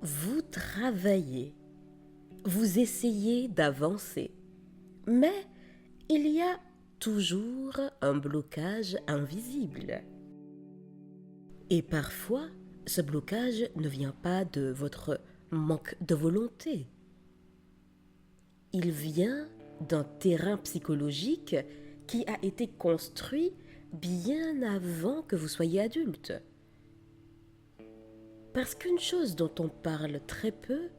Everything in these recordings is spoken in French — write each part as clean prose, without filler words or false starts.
Vous travaillez, vous essayez d'avancer, mais il y a toujours un blocage invisible. Et parfois, ce blocage ne vient pas de votre manque de volonté. Il vient d'un terrain psychologique qui a été construit bien avant que vous soyez adulte. Parce qu'une chose dont on parle très peu,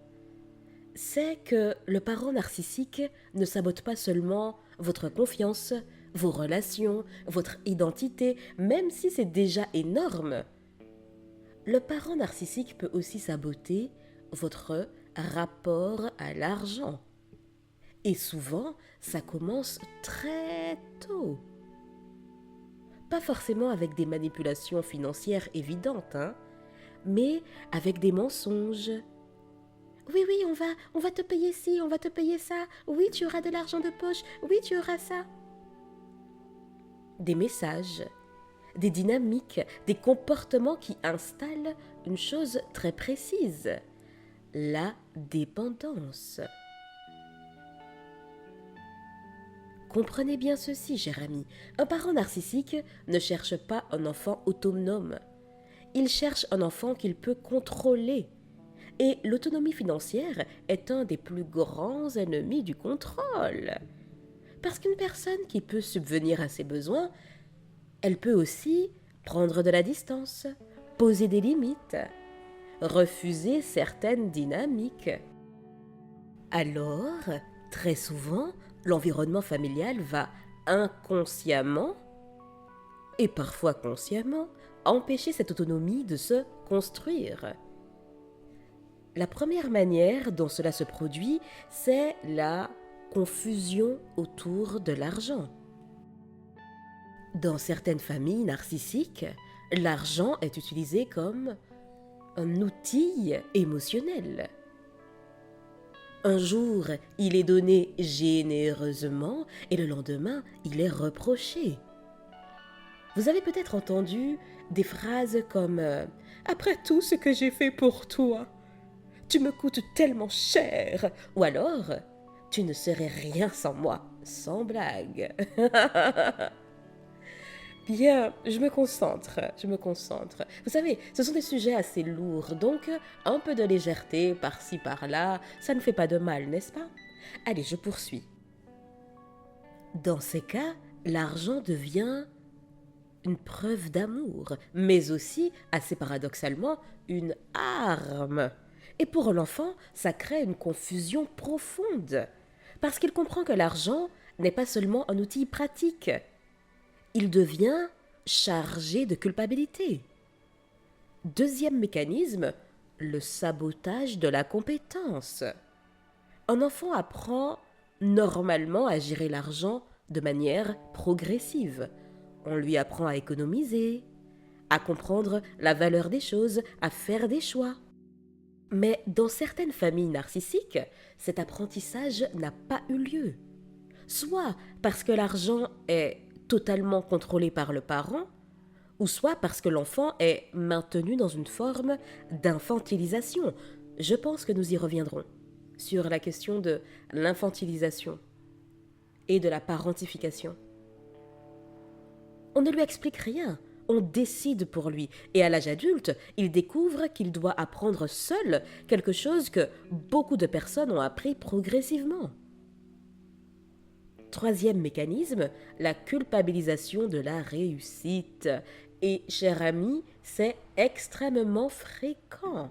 c'est que le parent narcissique ne sabote pas seulement votre confiance, vos relations, votre identité, même si c'est déjà énorme. Le parent narcissique peut aussi saboter votre rapport à l'argent. Et souvent, ça commence très tôt. Pas forcément avec des manipulations financières évidentes, mais avec des mensonges. Oui, oui, on va te payer ci, on va te payer ça. Oui, tu auras de l'argent de poche. Oui, tu auras ça. Des messages, des dynamiques, des comportements qui installent une chose très précise, la dépendance. Comprenez bien ceci, cher ami. Un parent narcissique ne cherche pas un enfant autonome. Il cherche un enfant qu'il peut contrôler. Et l'autonomie financière est un des plus grands ennemis du contrôle. Parce qu'une personne qui peut subvenir à ses besoins, elle peut aussi prendre de la distance, poser des limites, refuser certaines dynamiques. Alors, très souvent, l'environnement familial va inconsciemment et parfois consciemment empêcher cette autonomie de se construire. La première manière dont cela se produit, c'est la confusion autour de l'argent. Dans certaines familles narcissiques, l'argent est utilisé comme un outil émotionnel. Un jour, il est donné généreusement et le lendemain, il est reproché. Vous avez peut-être entendu des phrases comme « Après tout ce que j'ai fait pour toi, tu me coûtes tellement cher » ou alors « Tu ne serais rien sans moi, sans blague ». Bien, je me concentre. Vous savez, ce sont des sujets assez lourds, donc un peu de légèreté par-ci par-là, ça ne fait pas de mal, n'est-ce pas? Allez, je poursuis. Dans ces cas, l'argent devient une preuve d'amour, mais aussi, assez paradoxalement, une arme. Et pour l'enfant, ça crée une confusion profonde, parce qu'il comprend que l'argent n'est pas seulement un outil pratique, il devient chargé de culpabilité. Deuxième mécanisme, le sabotage de la compétence. Un enfant apprend normalement à gérer l'argent de manière progressive. On lui apprend à économiser, à comprendre la valeur des choses, à faire des choix. Mais dans certaines familles narcissiques, cet apprentissage n'a pas eu lieu. Soit parce que l'argent est totalement contrôlé par le parent, ou soit parce que l'enfant est maintenu dans une forme d'infantilisation. Je pense que nous y reviendrons sur la question de l'infantilisation et de la parentification. On ne lui explique rien, on décide pour lui. Et à l'âge adulte, il découvre qu'il doit apprendre seul quelque chose que beaucoup de personnes ont appris progressivement. Troisième mécanisme, la culpabilisation de la réussite. Et, cher ami, c'est extrêmement fréquent.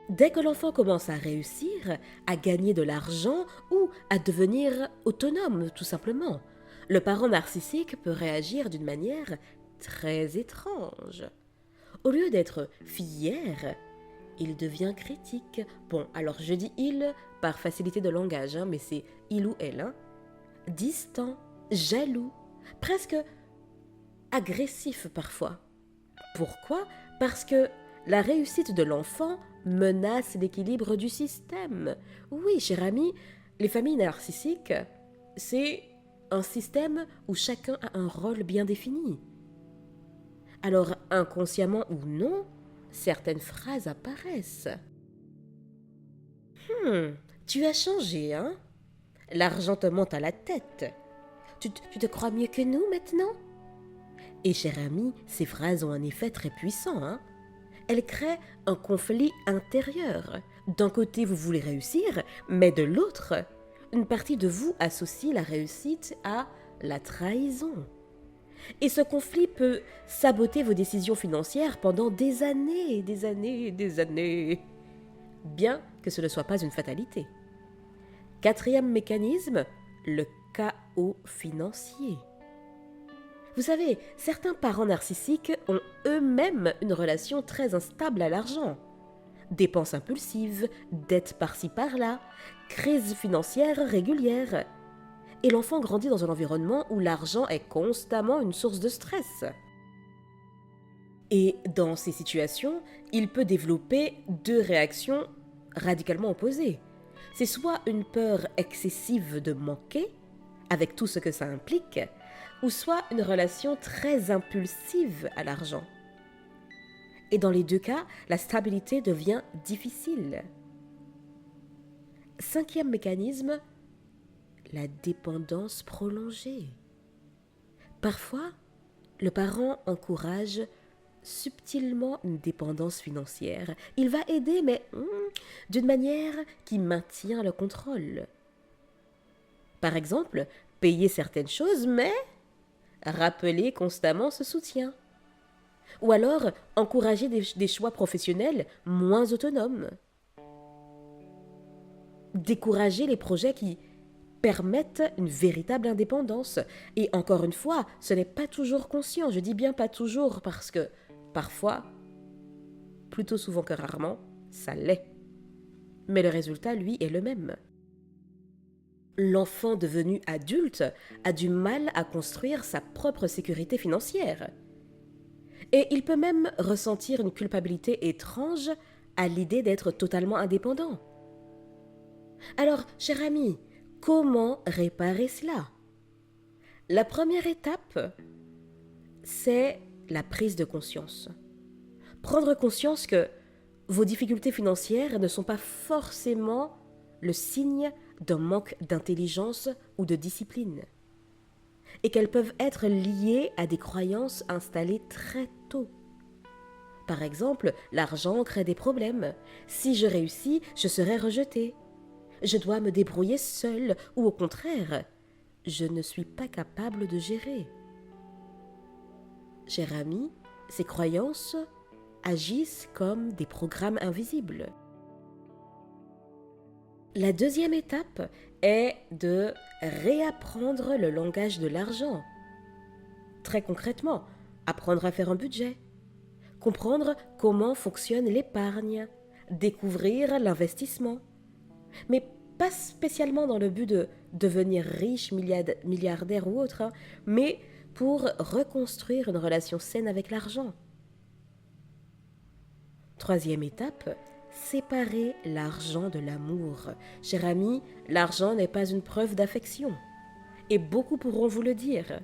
Dès que l'enfant commence à réussir, à gagner de l'argent ou à devenir autonome, tout simplement, le parent narcissique peut réagir d'une manière très étrange. Au lieu d'être fier, il devient critique. Bon, alors je dis il par facilité de langage, mais c'est il ou elle, distant, jaloux, presque agressif parfois. Pourquoi? Parce que la réussite de l'enfant menace l'équilibre du système. Oui, cher ami, les familles narcissiques, c'est un système où chacun a un rôle bien défini. Alors, inconsciemment ou non, certaines phrases apparaissent. Tu as changé, hein? L'argent te monte à la tête. Tu te crois mieux que nous maintenant? Et cher ami, ces phrases ont un effet très puissant, hein? Elles créent un conflit intérieur. D'un côté, vous voulez réussir, mais de l'autre, une partie de vous associe la réussite à la trahison. Et ce conflit peut saboter vos décisions financières pendant des années, des années, des années. Bien que ce ne soit pas une fatalité. Quatrième mécanisme, le chaos financier. Vous savez, certains parents narcissiques ont eux-mêmes une relation très instable à l'argent. Dépenses impulsives, dettes par-ci par-là, crises financières régulières. Et l'enfant grandit dans un environnement où l'argent est constamment une source de stress. Et dans ces situations, il peut développer deux réactions radicalement opposées. C'est soit une peur excessive de manquer, avec tout ce que ça implique, ou soit une relation très impulsive à l'argent. Et dans les deux cas, la stabilité devient difficile. Cinquième mécanisme, la dépendance prolongée. Parfois, le parent encourage subtilement une dépendance financière. Il va aider, mais d'une manière qui maintient le contrôle. Par exemple, payer certaines choses, mais rappeler constamment ce soutien. Ou alors, encourager des choix professionnels moins autonomes. Décourager les projets qui permettent une véritable indépendance. Et encore une fois, ce n'est pas toujours conscient. Je dis bien pas toujours parce que parfois, plutôt souvent que rarement, ça l'est. Mais le résultat, lui, est le même. L'enfant devenu adulte a du mal à construire sa propre sécurité financière. Et il peut même ressentir une culpabilité étrange à l'idée d'être totalement indépendant. Alors, cher ami, comment réparer cela? La première étape, c'est la prise de conscience. Prendre conscience que vos difficultés financières ne sont pas forcément le signe d'un manque d'intelligence ou de discipline, et qu'elles peuvent être liées à des croyances installées très tôt. Par exemple, l'argent crée des problèmes. Si je réussis, je serai rejeté. Je dois me débrouiller seul, ou au contraire, je ne suis pas capable de gérer. Cher ami, ces croyances agissent comme des programmes invisibles. La deuxième étape est de réapprendre le langage de l'argent. Très concrètement, apprendre à faire un budget, comprendre comment fonctionne l'épargne, découvrir l'investissement. Mais pas spécialement dans le but de devenir riche, milliardaire ou autre, mais pour reconstruire une relation saine avec l'argent. Troisième étape, séparer l'argent de l'amour. Cher ami, l'argent n'est pas une preuve d'affection. Et beaucoup pourront vous le dire.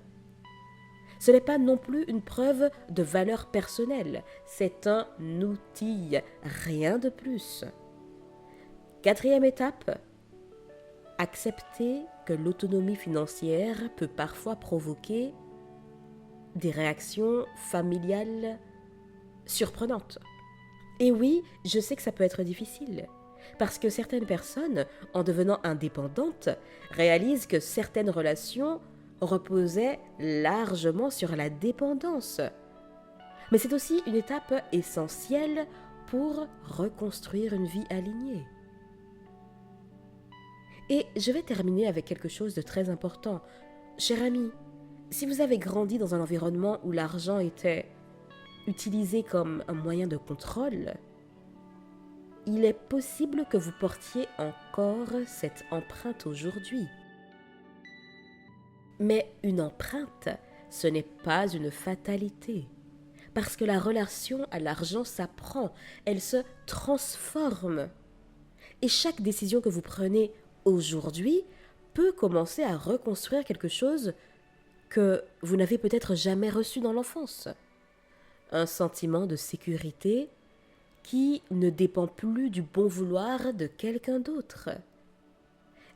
Ce n'est pas non plus une preuve de valeur personnelle. C'est un outil, rien de plus. Quatrième étape, accepter que l'autonomie financière peut parfois provoquer des réactions familiales surprenantes. Et oui, je sais que ça peut être difficile, parce que certaines personnes, en devenant indépendantes, réalisent que certaines relations reposaient largement sur la dépendance. Mais c'est aussi une étape essentielle pour reconstruire une vie alignée. Et je vais terminer avec quelque chose de très important. Cher ami, si vous avez grandi dans un environnement où l'argent était utilisé comme un moyen de contrôle, il est possible que vous portiez encore cette empreinte aujourd'hui. Mais une empreinte, ce n'est pas une fatalité. Parce que la relation à l'argent s'apprend, elle se transforme. Et chaque décision que vous prenez aujourd'hui peut commencer à reconstruire quelque chose que vous n'avez peut-être jamais reçu dans l'enfance. Un sentiment de sécurité, qui ne dépend plus du bon vouloir de quelqu'un d'autre.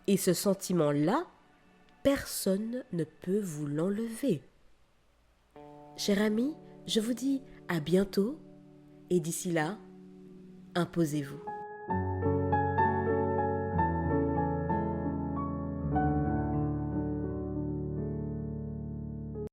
Et ce sentiment-là, personne ne peut vous l'enlever. Cher ami, je vous dis à bientôt et d'ici là, imposez-vous.